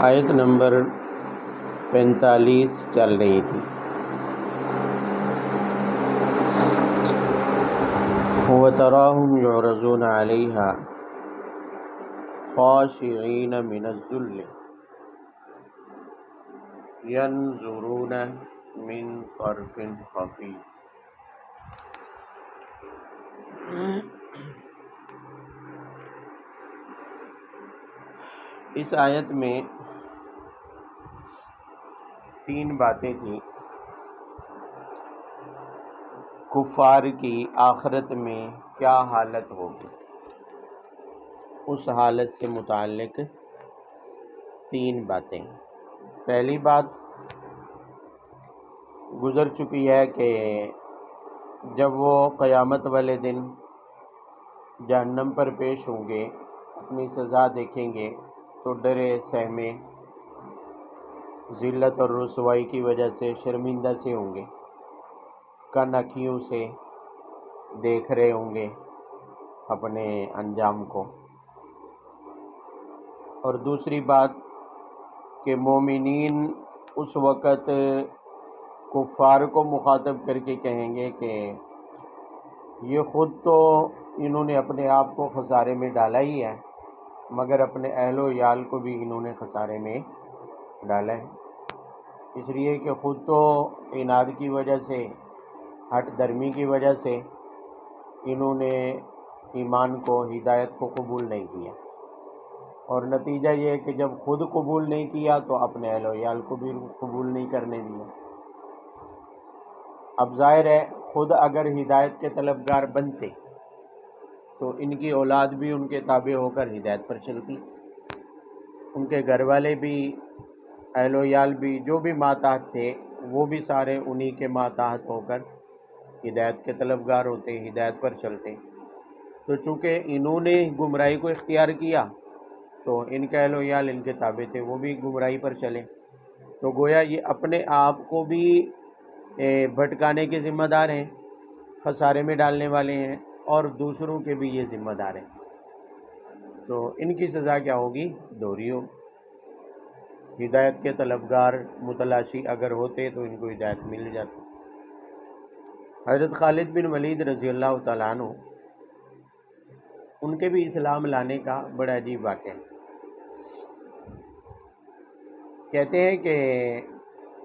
آیت نمبر 45 چل رہی تھی۔ وَتَرَاهُمْ يُعْرَضُونَ عَلَيْهَا خَاشِعِينَ مِنَ الذُّلِّ يَنظُرُونَ مِنْ طَرْفٍ خَفِيٍّ۔ اس آیت میں 3 باتیں تھیں۔ کفار کی آخرت میں کیا حالت ہوگی، اس حالت سے متعلق 3 باتیں۔ پہلی بات گزر چکی ہے کہ جب وہ قیامت والے دن جہنم پر پیش ہوں گے، اپنی سزا دیکھیں گے تو ڈرے سہمے ذلت اور رسوائی کی وجہ سے شرمندہ سے ہوں گے، کن اکھیوں سے دیکھ رہے ہوں گے اپنے انجام کو۔ اور دوسری بات کہ مومنین اس وقت کفار کو مخاطب کر کے کہیں گے کہ یہ خود تو انہوں نے اپنے آپ کو خسارے میں ڈالا ہی ہے، مگر اپنے اہل و عیال کو بھی انہوں نے خسارے میں ڈالا ہے، اس لیے کہ خود تو عناد کی وجہ سے، ہٹ درمی کی وجہ سے انہوں نے ایمان کو، ہدایت کو قبول نہیں کیا، اور نتیجہ یہ ہے کہ جب خود قبول نہیں کیا تو اپنے اہل و عیال کو بھی قبول نہیں کرنے دیا۔ اب ظاہر ہے خود اگر ہدایت کے طلبگار بنتے تو ان کی اولاد بھی ان کے تابع ہو کر ہدایت پر چلتی، ان کے گھر والے بھی، اہل و عیال بھی، جو بھی ماتحت تھے وہ بھی سارے انہی کے ماتحت ہو کر ہدایت کے طلبگار ہوتے، ہدایت پر چلتے۔ تو چونکہ انہوں نے گمراہی کو اختیار کیا تو ان کے اہل و عیال ان کے تابع تھے، وہ بھی گمراہی پر چلے، تو گویا یہ اپنے آپ کو بھی بھٹکانے کے ذمہ دار ہیں، خسارے میں ڈالنے والے ہیں، اور دوسروں کے بھی یہ ذمہ دار ہیں۔ تو ان کی سزا کیا ہوگی؟ دوہری ہوگی۔ ہدایت کے طلبگار متلاشی اگر ہوتے تو ان کو ہدایت مل جاتی۔ حضرت خالد بن ولید رضی اللہ تعالیٰ عنہ، ان کے بھی اسلام لانے کا بڑا عجیب واقعہ ہے۔ کہتے ہیں کہ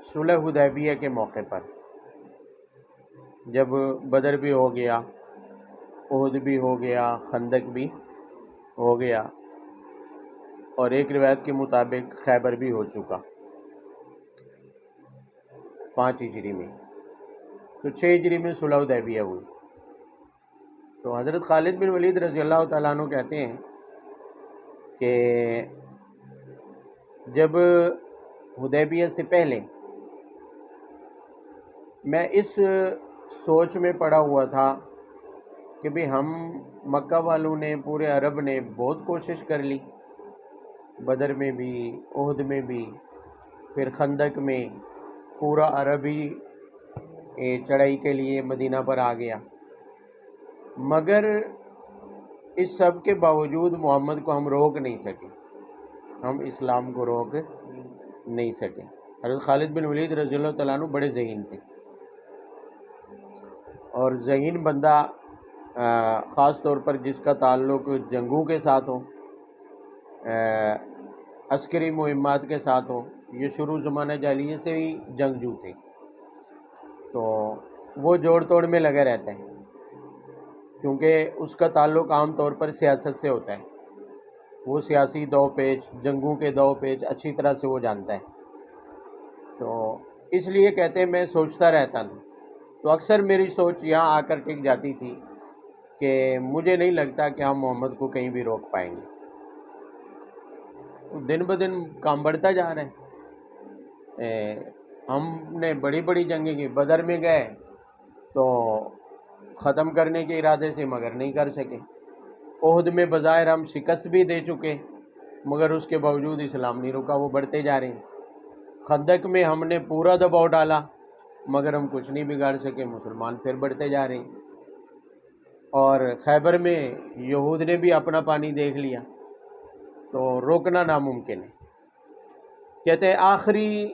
صلح حدیبیہ کے موقع پر جب بدر بھی ہو گیا، احد بھی ہو گیا، خندق بھی ہو گیا، اور ایک روایت کے مطابق خیبر بھی ہو چکا 5 ہجری میں، تو 6 ہجری میں صلح حدیبیہ ہوئی۔ تو حضرت خالد بن ولید رضی اللہ تعالیٰ عنہ کہتے ہیں کہ جب حدیبیہ سے پہلے میں اس سوچ میں پڑا ہوا تھا کہ بھی ہم مکہ والوں نے، پورے عرب نے بہت کوشش کر لی، بدر میں بھی، احد میں بھی، پھر خندق میں، پورا عرب ہی چڑھائی کے لیے مدینہ پر آ گیا، مگر اس سب کے باوجود محمد کو ہم روک نہیں سکے، ہم اسلام کو روک نہیں سکے۔ حضرت خالد بن ولید رضی اللہ تعالیٰ عنہ بڑے ذہین تھے، اور ذہین بندہ خاص طور پر جس کا تعلق جنگوں کے ساتھ ہو، عسکری مہمات کے ساتھ ہو، یہ شروع زمانہ جاہلیت سے ہی جنگجو تھے، تو وہ جوڑ توڑ میں لگا رہتا ہے، کیونکہ اس کا تعلق عام طور پر سیاست سے ہوتا ہے، وہ سیاسی دو پیچ، جنگوں کے دو پیچ اچھی طرح سے وہ جانتا ہے، تو اس لیے کہتے ہیں میں سوچتا رہتا ہوں، تو اکثر میری سوچ یہاں آ کر ٹک جاتی تھی کہ مجھے نہیں لگتا کہ ہم محمد کو کہیں بھی روک پائیں گے۔ دن بدن کام بڑھتا جا رہا ہے، ہم نے بڑی بڑی جنگیں کی، بدر میں گئے تو ختم کرنے کے ارادے سے، مگر نہیں کر سکے، احد میں بظاہر ہم شکست بھی دے چکے، مگر اس کے باوجود اسلام نہیں رکا، وہ بڑھتے جا رہے ہیں، خندق میں ہم نے پورا دباؤ ڈالا مگر ہم کچھ نہیں بگاڑ سکے، مسلمان پھر بڑھتے جا رہے ہیں، اور خیبر میں یہود نے بھی اپنا پانی دیکھ لیا، تو روکنا ناممکن ہے۔ کہتے ہیں آخری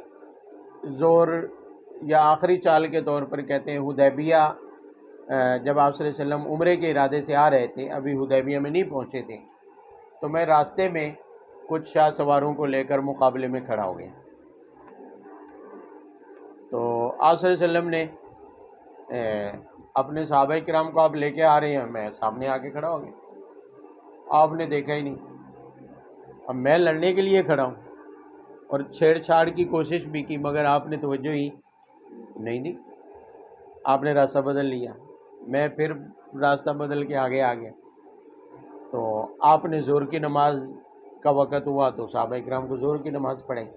زور یا آخری چال کے طور پر کہتے ہیں حدیبیہ، جب آپ صلی اللہ علیہ وسلم عمرے کے ارادے سے آ رہے تھے، ابھی حدیبیہ میں نہیں پہنچے تھے، تو میں راستے میں کچھ شاہ سواروں کو لے کر مقابلے میں کھڑا ہو گیا۔ تو آپ صلی اللہ علیہ وسلم نے اپنے صحابہ کرام کو آپ لے کے آ رہے ہیں، میں سامنے آ کے کھڑا ہو گیا، آپ نے دیکھا ہی نہیں۔ اب میں لڑنے کے لیے کھڑا ہوں اور چھیڑ چھاڑ کی کوشش بھی کی، مگر آپ نے توجہ ہی نہیں دی، آپ نے راستہ بدل لیا، میں پھر راستہ بدل کے آگے آ گیا۔ تو آپ نے ظہر کی نماز کا وقت ہوا تو صحابہ کرام کو ظہر کی نماز پڑھائی۔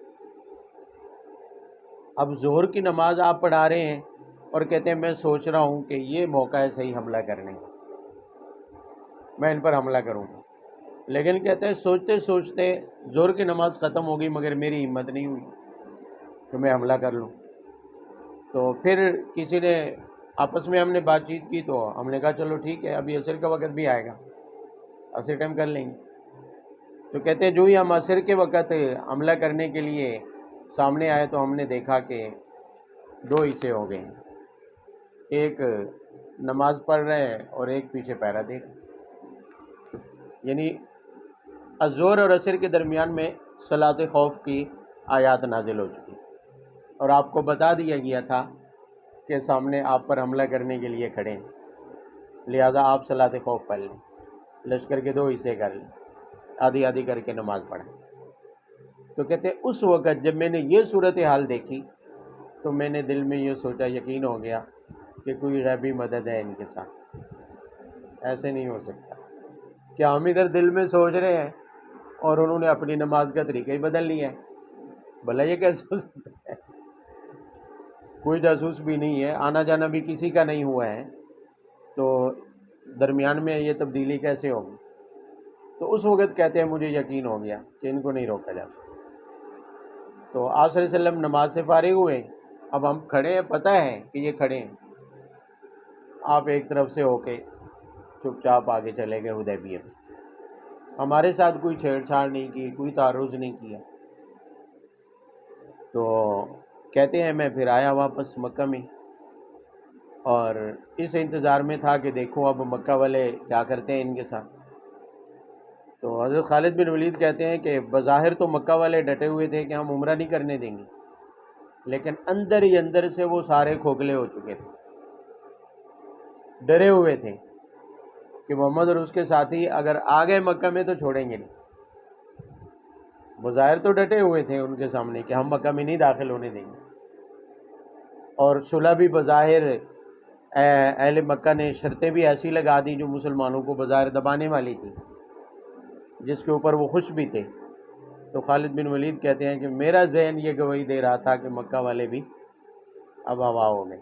اب ظہر کی نماز آپ پڑھا رہے ہیں اور کہتے ہیں میں سوچ رہا ہوں کہ یہ موقع ہے صحیح حملہ کرنے کا، میں ان پر حملہ کروں گا، لیکن کہتے ہیں سوچتے سوچتے ظہر کی نماز ختم ہو گئی، مگر میری ہمت نہیں ہوئی کہ میں حملہ کر لوں۔ تو پھر کسی نے آپس میں ہم نے بات چیت کی، تو ہم نے کہا چلو ٹھیک ہے، ابھی عصر کا وقت بھی آئے گا، عصر ٹائم کر لیں گے۔ تو کہتے ہیں جو ہی ہم عصر کے وقت حملہ کرنے کے لیے سامنے آئے تو ہم نے دیکھا کہ دو حصے ہو گئے ہیں، ایک نماز پڑھ رہے ہیں اور ایک پیچھے پہرا دے رہے ہیں، یعنی الظہر اور عصر کے درمیان میں صلاۃ خوف کی آیات نازل ہو چکی، اور آپ کو بتا دیا گیا تھا کہ سامنے آپ پر حملہ کرنے کے لیے کھڑے ہیں، لہذا آپ صلاۃ خوف پڑھ لیں، لشکر کے دو حصے کر لیں، آدھی آدھی کر کے نماز پڑھیں۔ تو کہتے ہیں اس وقت جب میں نے یہ صورتحال دیکھی تو میں نے دل میں یہ سوچا، یقین ہو گیا کہ کوئی غیبی مدد ہے ان کے ساتھ، ایسے نہیں ہو سکتا کہ ہم ادھر دل میں سوچ رہے ہیں اور انہوں نے اپنی نماز کا طریقہ ہی بدل لیا ہے، بھلا یہ کیسے ہو سکتا ہے؟ کوئی جاسوس بھی نہیں ہے، آنا جانا بھی کسی کا نہیں ہوا ہے، تو درمیان میں یہ تبدیلی کیسے ہوگی؟ تو اس وقت کہتے ہیں مجھے یقین ہو گیا کہ ان کو نہیں روکا جا سکتا۔ تو آپ صلی اللہ علیہ وسلم نماز سے فارغ ہوئے، اب ہم کھڑے ہیں، پتہ ہے کہ یہ کھڑے ہیں، آپ ایک طرف سے ہو کے چپ چاپ آگے چلے گئے حدیبیہ میں، ہمارے ساتھ کوئی چھیڑ چھاڑ نہیں کی، کوئی تعرض نہیں کیا۔ تو کہتے ہیں میں پھر آیا واپس مکہ میں، اور اس انتظار میں تھا کہ دیکھو اب مکہ والے کیا کرتے ہیں ان کے ساتھ۔ تو حضرت خالد بن ولید کہتے ہیں کہ بظاہر تو مکہ والے ڈٹے ہوئے تھے کہ ہم عمرہ نہیں کرنے دیں گے، لیکن اندر ہی اندر سے وہ سارے کھوکھلے ہو چکے تھے، ڈرے ہوئے تھے کہ محمد اور اس کے ساتھی اگر آ گئے مکہ میں تو چھوڑیں گے نہیں۔ بظاہر تو ڈٹے ہوئے تھے ان کے سامنے کہ ہم مکہ میں نہیں داخل ہونے دیں گے، اور صلح بھی بظاہر اہل مکہ نے شرطیں بھی ایسی لگا دی جو مسلمانوں کو بظاہر دبانے والی تھی، جس کے اوپر وہ خوش بھی تھے۔ تو خالد بن ولید کہتے ہیں کہ میرا ذہن یہ گواہی دے رہا تھا کہ مکہ والے بھی اب ہوا ہو گئے۔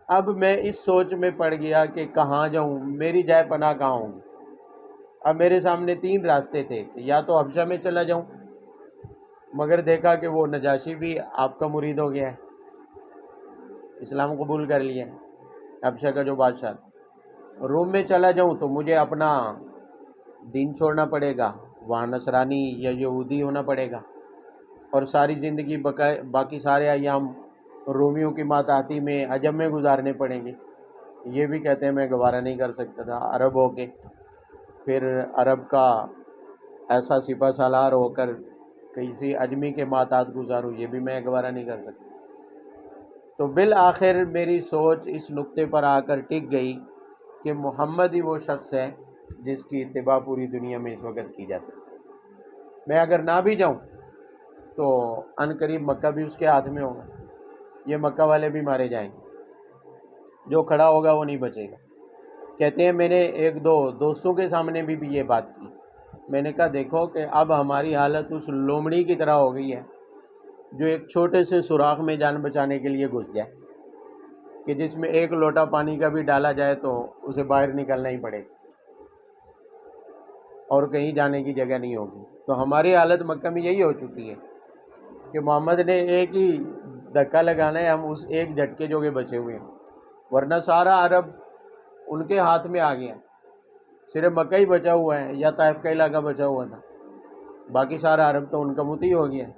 اب میں اس سوچ میں پڑ گیا کہ کہاں جاؤں، میری جائے پناہ کہاں ہوں۔ اب میرے سامنے تین راستے تھے، یا تو حبشہ میں چلا جاؤں، مگر دیکھا کہ وہ نجاشی بھی آپ کا مرید ہو گیا ہے، اسلام قبول کر لیا ہے، حبشہ کا جو بادشاہ تھا۔ روم میں چلا جاؤں تو مجھے اپنا دین چھوڑنا پڑے گا، وہاں نصرانی یا یہودی ہونا پڑے گا، اور ساری زندگی باقی سارے ایام رومیوں کی ماتحتی میں عجم میں گزارنے پڑیں گے۔ یہ بھی کہتے ہیں میں گوارہ نہیں کر سکتا تھا، عرب ہو کے پھر عرب کا ایسا سپہ سالار ہو کر کسی اجمی کے ماتحت گزاروں، یہ بھی میں گوارہ نہیں کر سکتا۔ تو بالآخر میری سوچ اس نقطے پر آ کر ٹک گئی کہ محمد ہی وہ شخص ہے جس کی اتباع پوری دنیا میں اس وقت کی جا سکتی ہے۔ میں اگر نہ بھی جاؤں تو ان قریب مکہ بھی اس کے ہاتھ میں ہوگا، یہ مکہ والے بھی مارے جائیں گے، جو کھڑا ہوگا وہ نہیں بچے گا۔ کہتے ہیں میں نے ایک دو دوستوں کے سامنے بھی یہ بات کی، میں نے کہا دیکھو کہ اب ہماری حالت اس لومڑی کی طرح ہو گئی ہے جو ایک چھوٹے سے سوراخ میں جان بچانے کے لیے گھس جائے، کہ جس میں ایک لوٹا پانی کا بھی ڈالا جائے تو اسے باہر نکلنا ہی پڑے گا اور کہیں جانے کی جگہ نہیں ہوگی۔ تو ہماری حالت مکہ میں یہی ہو چکی ہے کہ محمد نے ایک ہی دھکا لگانا ہے، ہم اس ایک جھٹکے جو کہ بچے ہوئے ہیں، ورنہ سارا عرب ان کے ہاتھ میں آ گیا، صرف مکہ ہی بچا ہوا ہے یا طائف کا علاقہ بچا ہوا تھا۔ باقی سارا عرب تو ان کا مطیع ہو گیا ہے،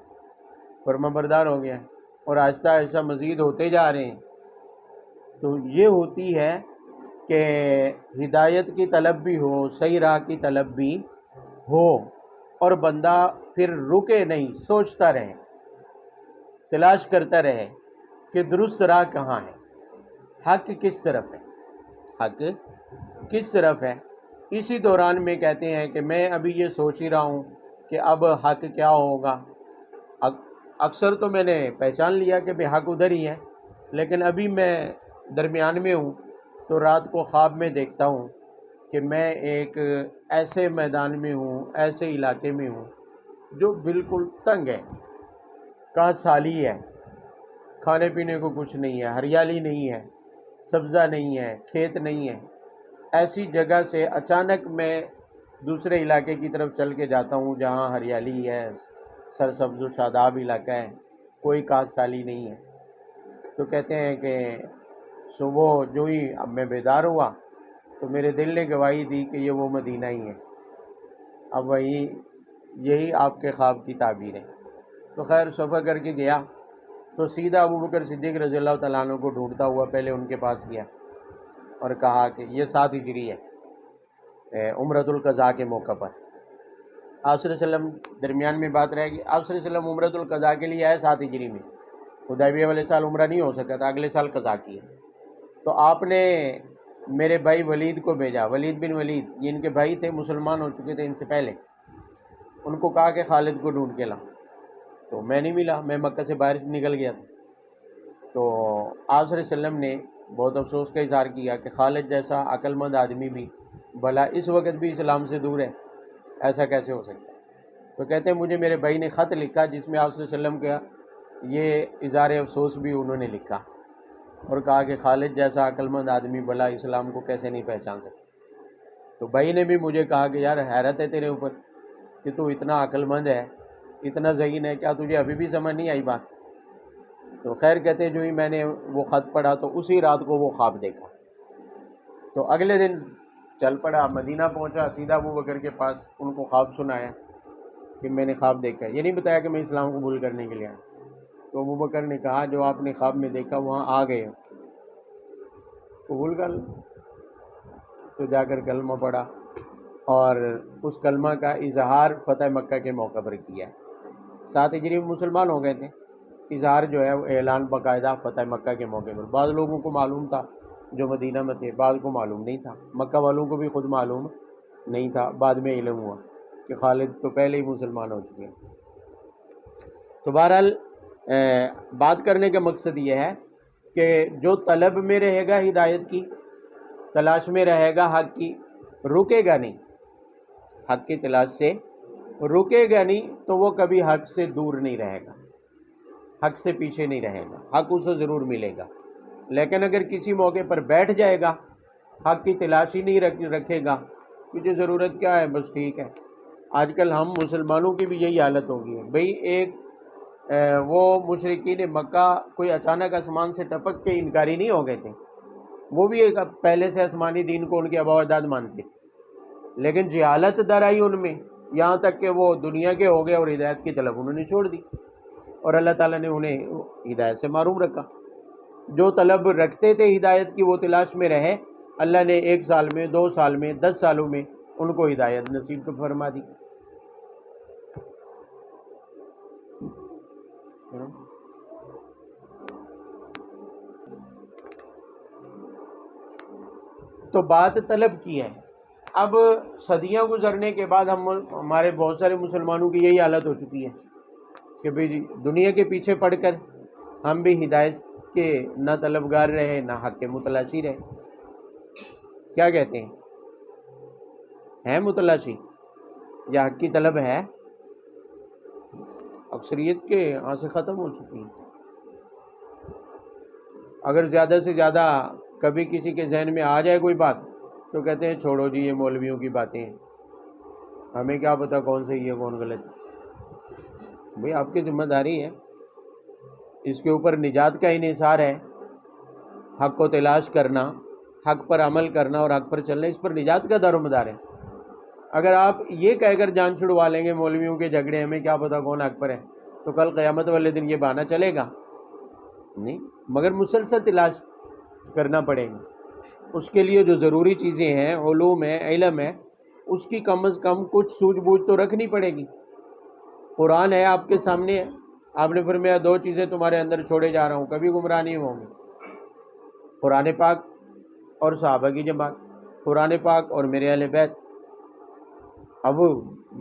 فرما بردار ہو گیا ہے، اور آہستہ آہستہ مزید ہوتے جا رہے ہیں۔ تو یہ ہوتی ہے کہ ہدایت کی طلب بھی ہو، صحیح راہ کی طلب بھی ہو، اور بندہ پھر رکے نہیں، سوچتا رہے، تلاش کرتا رہے کہ درست راہ کہاں ہے، حق کس طرف ہے، حق کس طرف ہے۔ اسی دوران میں کہتے ہیں کہ میں ابھی یہ سوچ ہی رہا ہوں کہ اب حق کیا ہوگا۔ اکثر تو میں نے پہچان لیا کہ بے حق ادھر ہی ہے، لیکن ابھی میں درمیان میں ہوں، تو رات کو خواب میں دیکھتا ہوں کہ میں ایک ایسے میدان میں ہوں، ایسے علاقے میں ہوں جو بالکل تنگ ہے، کہاں سالی ہے، کھانے پینے کو کچھ نہیں ہے، ہریالی نہیں ہے، سبزہ نہیں ہے، کھیت نہیں ہے۔ ایسی جگہ سے اچانک میں دوسرے علاقے کی طرف چل کے جاتا ہوں جہاں ہریالی ہے، سرسبز و شاداب علاقہ ہے، کوئی کاج سالی نہیں ہے۔ تو کہتے ہیں کہ صبح جو ہی اب میں بیدار ہوا تو میرے دل نے گواہی دی کہ یہ وہ مدینہ ہی ہے۔ اب یہی آپ کے خواب کی تعبیر ہے۔ تو خیر سفر کر کے گیا تو سیدھا ابوبکر صدیق رضی اللہ تعالیٰ عنہ کو ڈھونڈتا ہوا پہلے ان کے پاس گیا اور کہا کہ یہ 7 ہجری ہے، عمرۃ القضاء کے موقع پر۔ آپ صلی اللہ علیہ وسلم درمیان میں بات رہے گی، آپ صلی اللہ علیہ وسلم عمرۃ القضاء کے لیے آئے 7 ہجری میں، حدیبیہ والے سال عمرہ نہیں ہو سکا تھا، اگلے سال قضاء کی ہے۔ تو آپ نے میرے بھائی ولید کو بھیجا، ولید بن ولید، یہ ان کے بھائی تھے، مسلمان ہو چکے تھے ان سے پہلے، ان کو کہا کہ خالد کو ڈھونڈ کے لا۔ تو میں نہیں ملا، میں مکہ سے باہر نکل گیا تھا۔ تو آپ صلی اللہ علیہ وسلم نے بہت افسوس کا اظہار کیا کہ خالد جیسا عقل مند آدمی بھی بھلا اس وقت بھی اسلام سے دور ہے، ایسا کیسے ہو سکتا ہے؟ تو کہتے ہیں مجھے میرے بھائی نے خط لکھا جس میں آپ صلی اللہ علیہ وسلم کا یہ اظہار افسوس بھی انہوں نے لکھا اور کہا کہ خالد جیسا عقل مند آدمی بھلا اسلام کو کیسے نہیں پہچان سکتا۔ تو بھائی نے بھی مجھے کہا کہ یار حیرت ہے تیرے اوپر کہ تو اتنا عقل مند ہے، اتنا ذہین ہے، کیا تجھے ابھی بھی سمجھ نہیں آئی بات؟ تو خیر کہتے ہیں جو ہی میں نے وہ خط پڑھا تو اسی رات کو وہ خواب دیکھا۔ تو اگلے دن چل پڑا، مدینہ پہنچا، سیدھا ابوبکر کے پاس ان کو خواب سنایا کہ میں نے خواب دیکھا ہے۔ یہ نہیں بتایا کہ میں اسلام قبول کرنے کے لیے آیا۔ تو ابوبکر نے کہا جو آپ نے خواب میں دیکھا وہاں آ گئے قبول کر لو۔ تو جا کر کلمہ پڑھا اور اس کلمہ کا اظہار فتح مکہ کے موقع پر کیا ہے۔ 7 ہجری میں مسلمان ہو گئے تھے، اظہار جو ہے وہ اعلان باقاعدہ فتح مکہ کے موقع پر۔ بعض لوگوں کو معلوم تھا جو مدینہ میں تھے، بعض کو معلوم نہیں تھا، مکہ والوں کو بھی خود معلوم نہیں تھا، بعد میں علم ہوا کہ خالد تو پہلے ہی مسلمان ہو چکے ہیں۔ تو بہرحال بات کرنے کا مقصد یہ ہے کہ جو طلب میں رہے گا ہدایت کی، تلاش میں رہے گا حق کی، رکے گا نہیں، حق کی تلاش سے رکے گا نہیں تو وہ کبھی حق سے دور نہیں رہے گا، حق سے پیچھے نہیں رہے گا، حق اسے ضرور ملے گا۔ لیکن اگر کسی موقع پر بیٹھ جائے گا، حق کی تلاش ہی نہیں رکھے گا، مجھے ضرورت کیا ہے، بس ٹھیک ہے۔ آج کل ہم مسلمانوں کی بھی یہی حالت ہو گئی ہے بھئی۔ ایک وہ مشرکین مکہ کوئی اچانک آسمان سے ٹپک کے انکاری نہیں ہو گئے تھے، وہ بھی ایک پہلے سے آسمانی دین کو ان کے آباء و اجداد مانتے، لیکن جہالت در آئی ان میں، یہاں تک کہ وہ دنیا کے ہو گئے اور ہدایت کی طلب انہوں نے چھوڑ دی، اور اللہ تعالیٰ نے انہیں ہدایت سے محروم رکھا۔ جو طلب رکھتے تھے ہدایت کی، وہ تلاش میں رہے، اللہ نے 1 سال میں، 2 سال میں، 10 سالوں میں ان کو ہدایت نصیب فرما دی۔ تو بات طلب کی ہے۔ اب صدیاں گزرنے کے بعد ہمارے بہت سارے مسلمانوں کی یہی حالت ہو چکی ہے کہ بھئی دنیا کے پیچھے پڑھ کر ہم بھی ہدایت کے نہ طلبگار رہے، نہ حق کے متلاشی رہے۔ کیا کہتے ہیں متلاشی یا حق کی طلب ہے؟ اکثریت کے یہاں سے ختم ہو چکی ہے۔ اگر زیادہ سے زیادہ کبھی کسی کے ذہن میں آ جائے کوئی بات تو کہتے ہیں چھوڑو جی یہ مولویوں کی باتیں ہیں، ہمیں کیا پتہ کون صحیح ہے کون غلط ہے۔ بھئی آپ کی ذمہ داری ہے، اس کے اوپر نجات کا انحصار ہے، حق کو تلاش کرنا، حق پر عمل کرنا اور حق پر چلنا، اس پر نجات کا دار و مدار ہے۔ اگر آپ یہ کہہ کر جان چھڑوا لیں گے مولویوں کے جھگڑے ہمیں کیا پتہ کون حق پر ہے، تو کل قیامت والے دن یہ بہانہ چلے گا نہیں، مگر مسلسل تلاش کرنا پڑے گا۔ اس کے لیے جو ضروری چیزیں ہیں، علوم ہے، علم ہے، اس کی کم از کم کچھ سوجھ بوجھ تو رکھنی پڑے گی۔ قرآن ہے آپ کے سامنے ہے، آپ نے فرمایا 2 چیزیں تمہارے اندر چھوڑے جا رہا ہوں، کبھی گمراہ نہیں ہوں گے، قرآن پاک اور صحابہ کی جماعت، قرآن پاک اور میرے اہل بیت۔ اب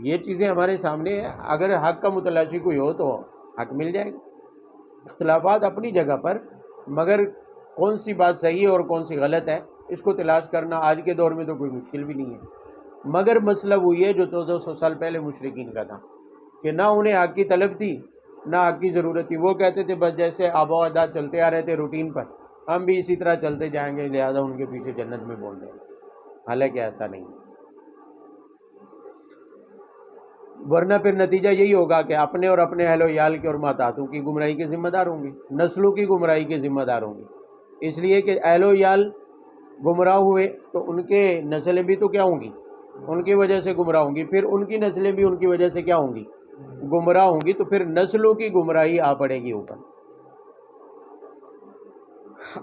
یہ چیزیں ہمارے سامنے ہیں، اگر حق کا متلاشی کوئی ہو تو حق مل جائے گا۔ اختلافات اپنی جگہ پر، مگر کون سی بات صحیح ہے اور کون سی غلط ہے اس کو تلاش کرنا آج کے دور میں تو کوئی مشکل بھی نہیں ہے۔ مگر مسئلہ وہی ہے جو 200 سال پہلے مشرکین کا تھا کہ نہ انہیں حق کی طلب تھی نہ حق کی ضرورت تھی۔ وہ کہتے تھے بس جیسے آبا و اجداد چلتے آ رہے تھے روٹین پر، ہم بھی اسی طرح چلتے جائیں گے، لہذا ان کے پیچھے جنت میں بول دیں گے، حالانکہ ایسا نہیں۔ ورنہ پھر نتیجہ یہی ہوگا کہ اپنے اور اپنے اہل و عیال کے اور ماتحتوں کی گمراہی کے ذمہ دار ہوں گے، نسلوں کی گمراہی کے ذمہ دار ہوں گے، اس لیے کہ اہل و عیال گمراہ ہوئے تو ان کے نسلیں بھی تو کیا ہوں گی، ان کی وجہ سے گمراہ ہوں گی، پھر ان کی نسلیں بھی ان کی وجہ سے کیا ہوں گی، گمراہ ہوں گی، تو پھر نسلوں کی گمراہی آ پڑے گی اوپر۔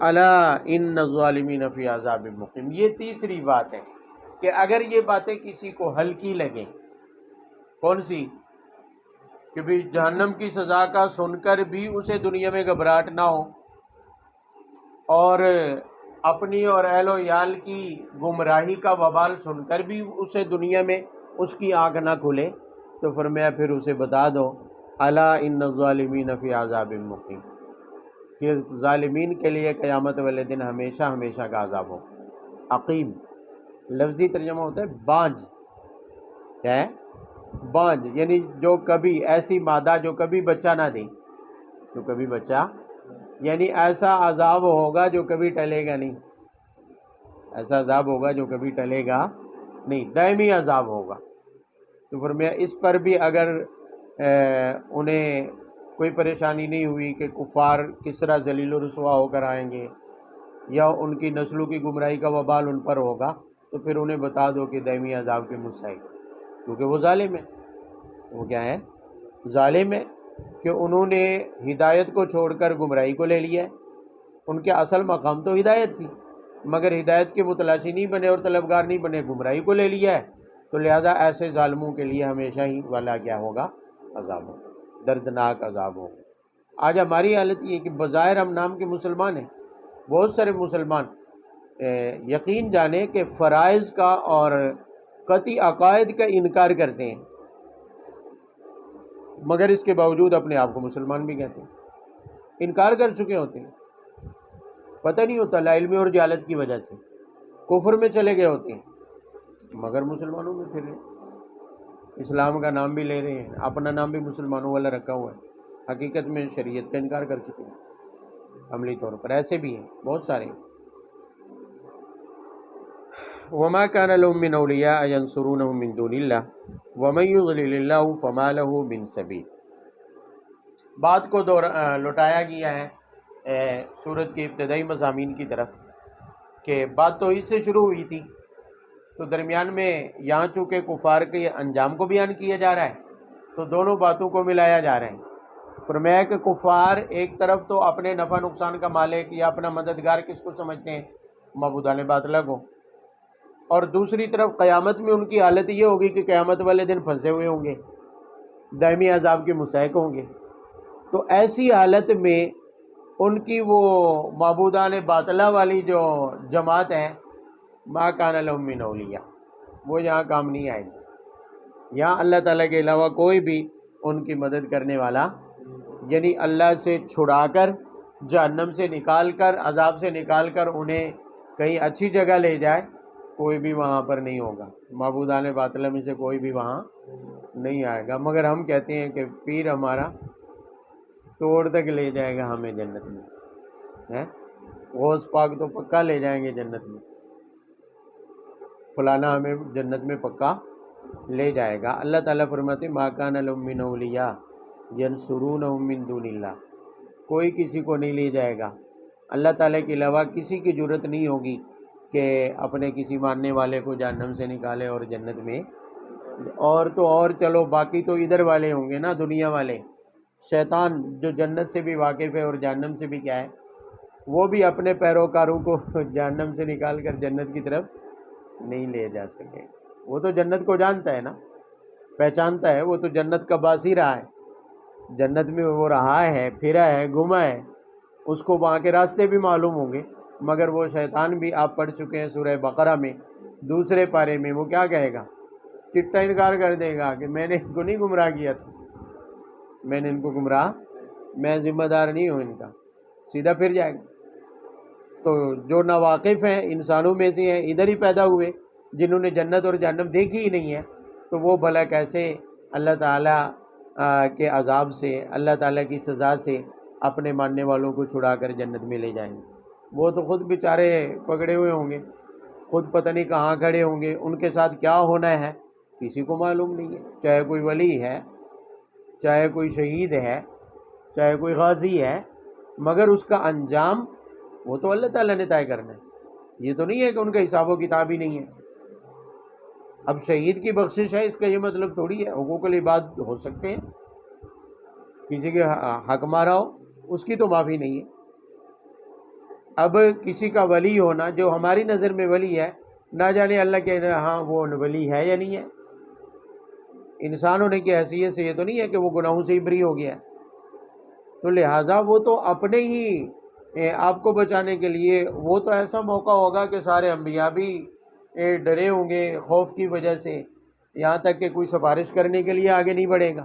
الا ان الظالمین فی عذاب مقیم، یہ تیسری بات ہے کہ اگر یہ باتیں کسی کو ہلکی لگیں، کون سی؟ کہ بھی جہنم کی سزا کا سن کر بھی اسے دنیا میں گھبراہٹ نہ ہو، اور اپنی اور اہل و عیال کی گمراہی کا وبال سن کر بھی اسے دنیا میں اس کی آنکھ نہ کھلے، تو فرمایا پھر اسے بتا دو الا ان الظالمین فی عذاب مقیم، کہ ظالمین کے لیے قیامت والے دن ہمیشہ ہمیشہ کا عذاب ہو۔ عقیم لفظی ترجمہ ہوتا ہے بانجھ، کیا ہے؟ بانجھ، یعنی جو کبھی ایسی مادہ جو کبھی بچہ نہ دے، جو کبھی بچہ، یعنی ایسا عذاب ہوگا جو کبھی ٹلے گا نہیں، ایسا عذاب ہوگا جو کبھی ٹلے گا نہیں، دائمی عذاب ہوگا۔ تو فرمایا اس پر بھی اگر انہیں کوئی پریشانی نہیں ہوئی کہ کفار کس طرح ذلیل و رسوا ہو کر آئیں گے یا ان کی نسلوں کی گمراہی کا وبال ان پر ہوگا، تو پھر انہیں بتا دو کہ دائمی عذاب کے مستحق، کیونکہ وہ ظالم ہے۔ وہ کیا ہے؟ ظالم ہے، کہ انہوں نے ہدایت کو چھوڑ کر گمراہی کو لے لیا ہے۔ ان کے اصل مقام تو ہدایت تھی، مگر ہدایت کے متلاشی نہیں بنے اور طلبگار نہیں بنے، گمراہی کو لے لیا ہے، تو لہذا ایسے ظالموں کے لیے ہمیشہ ہی والا کیا ہوگا؟ عذاب ہوگا، دردناک عذاب ہوگا۔ آج ہماری حالت یہ ہے کہ بظاہر ہم نام کے مسلمان ہیں، بہت سارے مسلمان یقین جانیں کہ فرائض کا اور قطعی عقائد کا انکار کرتے ہیں، مگر اس کے باوجود اپنے آپ کو مسلمان بھی کہتے ہیں، انکار کر چکے ہوتے ہیں، پتہ نہیں ہوتا لا علمی اور جہالت کی وجہ سے کفر میں چلے گئے ہوتے ہیں، مگر مسلمانوں میں پھر اسلام کا نام بھی لے رہے ہیں، اپنا نام بھی مسلمانوں والا رکھا ہوا ہے، حقیقت میں شریعت کا انکار کر چکے ہیں عملی طور پر، ایسے بھی ہیں بہت سارے۔ وما كان لهم من اولیاء ينصرونهم من دون الله ومن يضلل الله فما له من سبیل۔ بات کو لوٹایا گیا ہے سورت کے ابتدائی مضامین کی طرف، کہ بات تو اس سے شروع ہوئی تھی، تو درمیان میں یہاں چونکہ کفار کے انجام کو بیان کیا جا رہا ہے تو دونوں باتوں کو ملایا جا رہا ہے۔ فرمایا کہ کفار ایک طرف تو اپنے نفع نقصان کا مالک یا اپنا مددگار کس کو سمجھتے ہیں؟ معبودان باطل کو، اور دوسری طرف قیامت میں ان کی حالت یہ ہوگی کہ قیامت والے دن پھنسے ہوئے ہوں گے، دائمی عذاب کے مستحق ہوں گے۔ تو ایسی حالت میں ان کی وہ معبودان باطلہ والی جو جماعت ہے، ما کان لهم من اولیاء، وہ یہاں کام نہیں آئے گی۔ یہاں اللہ تعالیٰ کے علاوہ کوئی بھی ان کی مدد کرنے والا، یعنی اللہ سے چھڑا کر، جہنم سے نکال کر، عذاب سے نکال کر انہیں کہیں اچھی جگہ لے جائے، کوئی بھی وہاں پر نہیں ہوگا، معبودان باطلہ میں سے کوئی بھی وہاں نہیں آئے گا۔ مگر ہم کہتے ہیں کہ پیر ہمارا توڑ تک لے جائے گا ہمیں جنت میں، غوث پاک تو پکا لے جائیں گے جنت میں، فلانا ہمیں جنت میں پکا لے جائے گا۔ اللہ تعالیٰ فرماتے ما کان لهم من اولیاء ینصرونهم من دون اللہ، کوئی کسی کو نہیں لے جائے گا، اللہ تعالیٰ کے علاوہ کسی کی جرت نہیں ہوگی کہ اپنے کسی ماننے والے کو جہنم سے نکالے اور جنت میں اور تو اور چلو باقی تو ادھر والے ہوں گے نا، دنیا والے، شیطان جو جنت سے بھی واقف ہے اور جہنم سے بھی کیا ہے، وہ بھی اپنے پیروکاروں کو جہنم سے نکال کر جنت کی طرف نہیں لے جا سکے۔ وہ تو جنت کو جانتا ہے نا، پہچانتا ہے، وہ تو جنت کا باسی رہا ہے، جنت میں وہ رہا ہے، پھرا ہے، گھوما ہے، اس کو وہاں کے راستے بھی معلوم ہوں گے۔ مگر وہ شیطان بھی آپ پڑھ چکے ہیں سورہ بقرہ میں دوسرے پارے میں، وہ کیا کہے گا؟ چٹا انکار کر دے گا کہ میں نے ان کو نہیں گمراہ کیا تھا، میں نے ان کو گمراہ، میں ذمہ دار نہیں ہوں ان کا، سیدھا پھر جائے گا۔ تو جو ناواقف ہیں انسانوں میں سے ہیں، ادھر ہی پیدا ہوئے، جنہوں نے جنت اور جہنم دیکھی ہی نہیں ہے، تو وہ بھلا کیسے اللہ تعالیٰ کے عذاب سے، اللہ تعالیٰ کی سزا سے اپنے ماننے والوں کو چھڑا کر جنت میں لے جائیں گے؟ وہ تو خود بیچارے پکڑے ہوئے ہوں گے، خود پتہ نہیں کہاں کھڑے ہوں گے، ان کے ساتھ کیا ہونا ہے کسی کو معلوم نہیں ہے، چاہے کوئی ولی ہے، چاہے کوئی شہید ہے، چاہے کوئی غازی ہے، مگر اس کا انجام وہ تو اللہ تعالیٰ نے طے کرنا ہے۔ یہ تو نہیں ہے کہ ان کا حساب و کتاب ہی نہیں ہے۔ اب شہید کی بخشش ہے، اس کا یہ مطلب تھوڑی ہے حقوق العباد ہو سکتے ہیں، کسی کے حق مارا ہو اس کی تو معافی نہیں ہے۔ اب کسی کا ولی ہونا جو ہماری نظر میں ولی ہے، نہ جانے اللہ کے ہاں وہ ولی ہے یا نہیں ہے۔ انسان ہونے کی حیثیت سے یہ تو نہیں ہے کہ وہ گناہوں سے ہی بری ہو گیا ہے، تو لہٰذا وہ تو اپنے ہی آپ کو بچانے کے لیے، وہ تو ایسا موقع ہوگا کہ سارے انبیاء بھی ڈرے ہوں گے خوف کی وجہ سے، یہاں تک کہ کوئی سفارش کرنے کے لیے آگے نہیں بڑھے گا،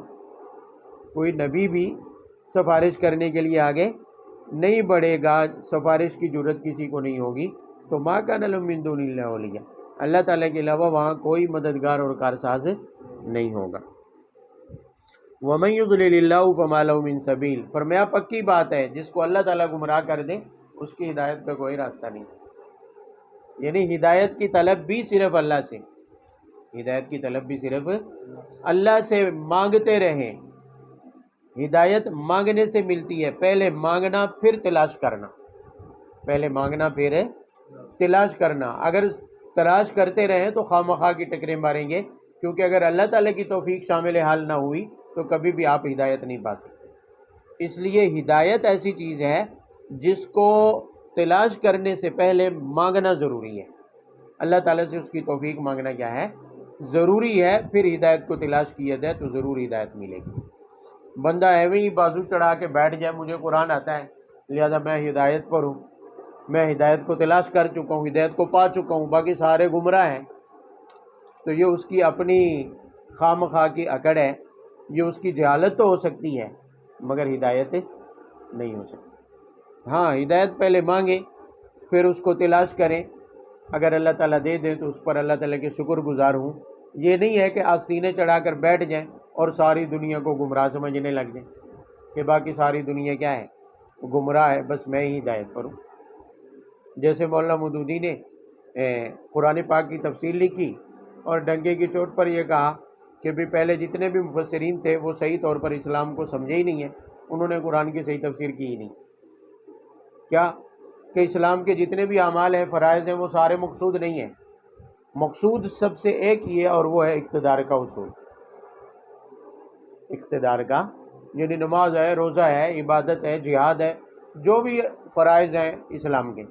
کوئی نبی بھی سفارش کرنے کے لیے آگے نہیں بڑھے گا، سفارش کی جرت کسی کو نہیں ہوگی۔ تو ما کان لہم من دون اللہ اولیاء، اللہ تعالیٰ کے علاوہ وہاں کوئی مددگار اور کارساز نہیں ہوگا۔ وَمَن يُضْلِلِ اللَّهُ فَمَا لَهُ مِن سَبِيلٍ، فرمایا پکی بات ہے جس کو اللہ تعالیٰ گمراہ کر دے اس کی ہدایت کا کوئی راستہ نہیں، یعنی ہدایت کی طلب بھی صرف اللہ سے، ہدایت کی طلب بھی صرف اللہ سے مانگتے رہیں۔ ہدایت مانگنے سے ملتی ہے، پہلے مانگنا پھر تلاش کرنا، پہلے مانگنا پھر تلاش کرنا۔ اگر تلاش کرتے رہیں تو خواہ مخواہ کی ٹکریں ماریں گے، کیونکہ اگر اللہ تعالیٰ کی توفیق شامل حال نہ ہوئی تو کبھی بھی آپ ہدایت نہیں پا سکتے۔ اس لیے ہدایت ایسی چیز ہے جس کو تلاش کرنے سے پہلے مانگنا ضروری ہے، اللہ تعالیٰ سے اس کی توفیق مانگنا کیا ہے؟ ضروری ہے، پھر ہدایت کو تلاش کیا جائے تو ضرور ہدایت ملے گی۔ بندہ ایویں ہی بازو چڑھا کے بیٹھ جائے مجھے قرآن آتا ہے لہذا میں ہدایت پر ہوں، میں ہدایت کو تلاش کر چکا ہوں، ہدایت کو پا چکا ہوں، باقی سارے گمراہ ہیں، تو یہ اس کی اپنی خواہ مخواہ کی اکڑ ہے، یہ اس کی جہالت تو ہو سکتی ہے مگر ہدایت نہیں ہو سکتی۔ ہاں ہدایت پہلے مانگیں پھر اس کو تلاش کریں، اگر اللہ تعالیٰ دے دیں تو اس پر اللہ تعالیٰ کے شکر گزار ہوں۔ یہ نہیں ہے کہ آستینے چڑھا کر بیٹھ جائیں اور ساری دنیا کو گمراہ سمجھنے لگ جائیں کہ باقی ساری دنیا کیا ہے؟ گمراہ ہے، بس میں ہی ہدایت پر ہوں۔ جیسے مولانا مودودی نے قرآن پاک کی تفسیر لکھی اور ڈنگے کی چوٹ پر یہ کہا کہ بھی پہلے جتنے بھی مفسرین تھے وہ صحیح طور پر اسلام کو سمجھے ہی نہیں ہیں، انہوں نے قرآن کی صحیح تفسیر کی ہی نہیں۔ کیا کہ اسلام کے جتنے بھی اعمال ہیں، فرائض ہیں، وہ سارے مقصود نہیں ہیں، مقصود سب سے ایک ہی ہے اور وہ ہے اقتدار کا حصول۔ اقتدار کا یعنی نماز ہے، روزہ ہے، عبادت ہے، جہاد ہے، جو بھی فرائض ہیں اسلام کے۔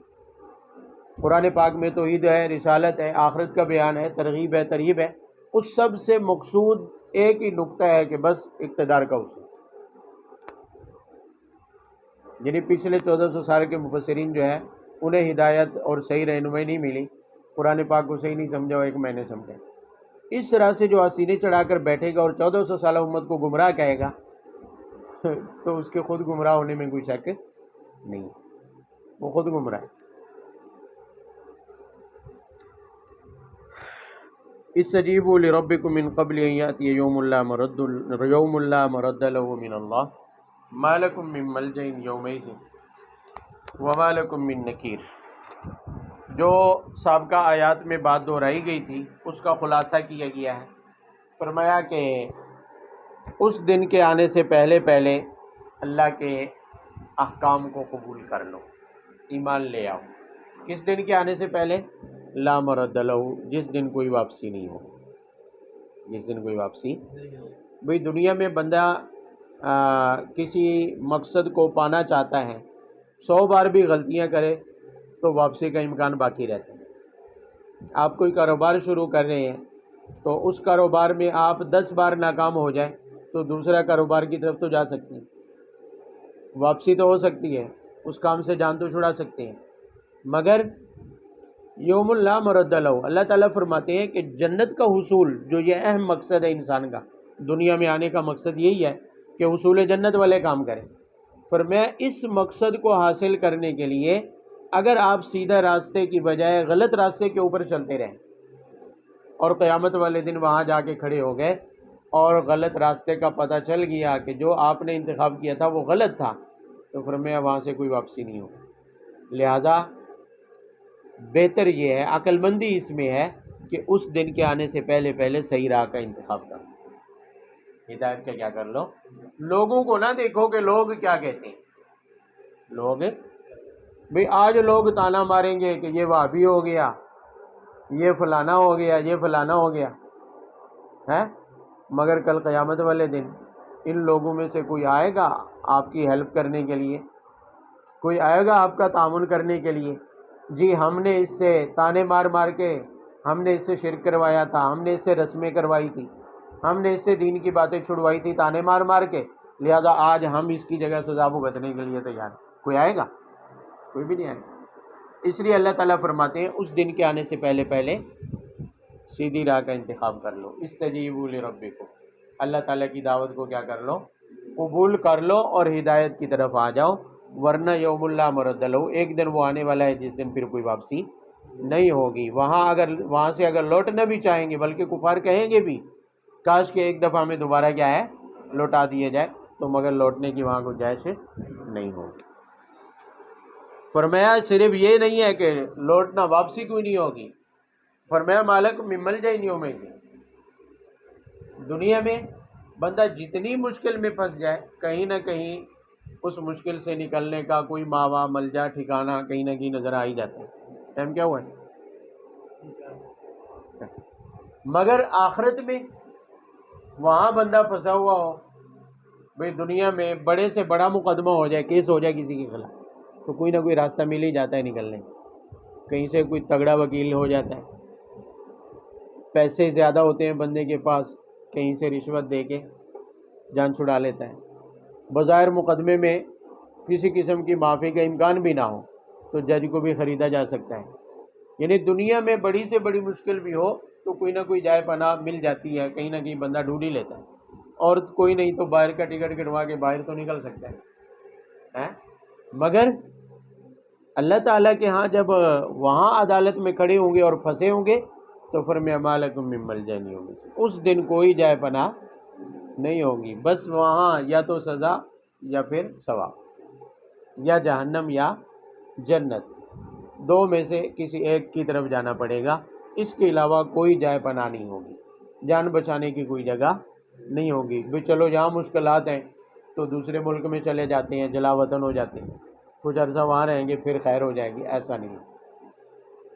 قرآن پاک میں توحید ہے، رسالت ہے، آخرت کا بیان ہے، ترغیب ہے، ترہیب ہے، اس سب سے مقصود ایک ہی نقطہ ہے کہ بس اقتدار کا حصول۔ یعنی پچھلے 1400 سال کے مفسرین جو ہے انہیں ہدایت اور صحیح رہنمائی نہیں ملی، قرآن پاک کو صحیح نہیں سمجھا، ایک میں نے سمجھا۔ اس طرح سے جو آستینے چڑھا کر بیٹھے گا اور 1400 سالہ امت کو گمراہ کہے گا تو اس کے خود گمراہ ہونے میں کوئی شک نہیں، وہ خود گمراہ ہے۔ استجیبوا لربکم من قبل ان یأتی یوم لا مرد له من اللہ ما لکم من ملجأ یومئذ وما لکم من نکیر۔ جو سابقہ آیات میں بات دہرائی گئی تھی اس کا خلاصہ کیا گیا ہے۔ فرمایا کہ اس دن کے آنے سے پہلے پہلے اللہ کے احکام کو قبول کر لو، ایمان لے آؤ۔ کس دن کے آنے سے پہلے؟ لا مرد لہ، جس دن کوئی واپسی نہیں ہو۔ جس دن کوئی واپسی بھئی دنیا میں بندہ کسی مقصد کو پانا چاہتا ہے، 100 بار بھی غلطیاں کرے تو واپسی کا امکان باقی رہتا ہے۔ آپ کوئی کاروبار شروع کر رہے ہیں تو اس کاروبار میں آپ 10 بار ناکام ہو جائیں تو دوسرا کاروبار کی طرف تو جا سکتے ہیں، واپسی تو ہو سکتی ہے، اس کام سے جان تو چھڑا سکتے ہیں، مگر یوم لا مرد لہ، اللہ تعالیٰ فرماتے ہیں کہ جنت کا حصول جو یہ اہم مقصد ہے انسان کا، دنیا میں آنے کا مقصد یہی ہے کہ حصول جنت والے کام کریں۔ فرمایا اس مقصد کو حاصل کرنے کے لیے اگر آپ سیدھا راستے کی بجائے غلط راستے کے اوپر چلتے رہیں اور قیامت والے دن وہاں جا کے کھڑے ہو گئے اور غلط راستے کا پتہ چل گیا کہ جو آپ نے انتخاب کیا تھا وہ غلط تھا، تو فرمایا وہاں سے کوئی واپسی نہیں ہوگی۔ لہذا بہتر یہ ہے، عقل مندی اس میں ہے کہ اس دن کے آنے سے پہلے پہلے صحیح راہ کا انتخاب کرو، ہدایت کا کیا کر لو۔ لوگوں کو نہ دیکھو کہ لوگ کیا کہتے ہیں، لوگ بھئی آج لوگ تانا ماریں گے کہ یہ وہابی ہو گیا، یہ فلانا ہو گیا، یہ فلانا ہو گیا ہے، مگر کل قیامت والے دن ان لوگوں میں سے کوئی آئے گا آپ کی ہیلپ کرنے کے لیے، کوئی آئے گا آپ کا تعاون کرنے کے لیے، جی ہم نے اس سے تانے مار مار کے ہم نے اس سے شرک کروایا تھا، ہم نے اس سے رسمیں کروائی تھی، ہم نے اس سے دین کی باتیں چھڑوائی تھی تانے مار مار کے، لہذا آج ہم اس کی جگہ سزا بھگتنے کے لیے تیار۔ کوئی آئے گا؟ کوئی بھی نہیں آئے گا۔ اس لیے اللہ تعالیٰ فرماتے ہیں اس دن کے آنے سے پہلے پہلے سیدھی راہ کا انتخاب کر لو، استجیبوا لربکم، اللہ تعالیٰ کی دعوت کو کیا کر لو، قبول کر لو اور ہدایت کی طرف آ جاؤ، ورنہ یوم لا مرد لہ، ایک دن وہ آنے والا ہے جس دن پھر کوئی واپسی نہیں ہوگی۔ وہاں سے اگر لوٹنا بھی چاہیں گے، بلکہ کفار کہیں گے بھی کاش کہ ایک دفعہ میں دوبارہ کیا ہے لوٹا دیے جائے، تو مگر لوٹنے کی وہاں گنجائش نہیں ہوگی۔ فرمایا صرف یہ نہیں ہے کہ لوٹنا واپسی کوئی نہیں ہوگی، فرمایا مالک من ملجأ میں سے، دنیا میں بندہ جتنی مشکل میں پھنس جائے کہیں نہ کہیں اس مشکل سے نکلنے کا کوئی ماوا ملجا ٹھکانہ کہیں نہ کہیں نظر آ ہی جاتا ہے۔ ٹائم کیا ہوا ہے؟ مگر آخرت میں وہاں بندہ پھنسا ہوا ہو، بھئی دنیا میں بڑے سے بڑا مقدمہ ہو جائے، کیس ہو جائے کسی کے خلاف، تو کوئی نہ کوئی راستہ مل ہی جاتا ہے نکلنے، کہیں سے کوئی تگڑا وکیل ہو جاتا ہے، پیسے زیادہ ہوتے ہیں بندے کے پاس، کہیں سے رشوت دے کے جان چھڑا لیتا ہے، بظاہر مقدمے میں کسی قسم کی معافی کا امکان بھی نہ ہو تو جج کو بھی خریدا جا سکتا ہے۔ یعنی دنیا میں بڑی سے بڑی مشکل بھی ہو تو کوئی نہ کوئی جائے پناہ مل جاتی ہے، کہیں نہ کہیں بندہ ڈھونڈ ہی لیتا ہے، اور کوئی نہیں تو باہر کا ٹکٹ کٹوا کے باہر تو نکل سکتا ہے۔ مگر اللہ تعالیٰ کے ہاں جب وہاں عدالت میں کھڑے ہوں گے اور پھنسے ہوں گے تو فرمایا ما لکم من ملجأ یومئذ، اس دن کوئی جائے پناہ نہیں ہوگی، بس وہاں یا تو سزا یا پھر ثواب، یا جہنم یا جنت، دو میں سے کسی ایک کی طرف جانا پڑے گا، اس کے علاوہ کوئی جائے پناہ نہیں ہوگی، جان بچانے کی کوئی جگہ نہیں ہوگی۔ بھی چلو جہاں مشکلات ہیں تو دوسرے ملک میں چلے جاتے ہیں، جلا وطن ہو جاتے ہیں، کچھ عرصہ وہاں رہیں گے پھر خیر ہو جائے گی، ایسا نہیں۔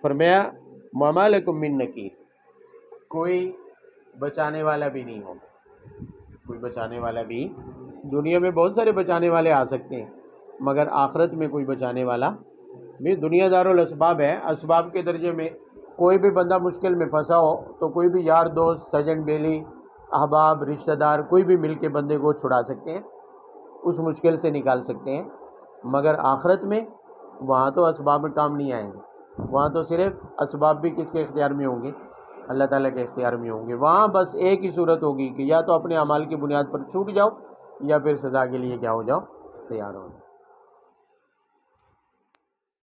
فرمایا وما لکم من نکیر، کوئی بچانے والا بھی نہیں ہوگا، کوئی بچانے والا بھی، دنیا میں بہت سارے بچانے والے آ سکتے ہیں مگر آخرت میں کوئی بچانے والا بھی، دنیا دار الاسباب ہے، اسباب کے درجے میں کوئی بھی بندہ مشکل میں پھنسا ہو تو کوئی بھی یار دوست سجن بیلی احباب رشتہ دار کوئی بھی مل کے بندے کو چھڑا سکتے ہیں، اس مشکل سے نکال سکتے ہیں، مگر آخرت میں وہاں تو اسباب کام نہیں آئیں گے، وہاں تو صرف اسباب بھی کس کے اختیار میں ہوں گے؟ اللہ تعالیٰ کے اختیار میں ہوں گے۔ وہاں بس ایک ہی صورت ہوگی کہ یا تو اپنے اعمال کی بنیاد پر چھوٹ جاؤ یا پھر سزا کے لیے کیا ہو جاؤ، تیار ہو جاؤ۔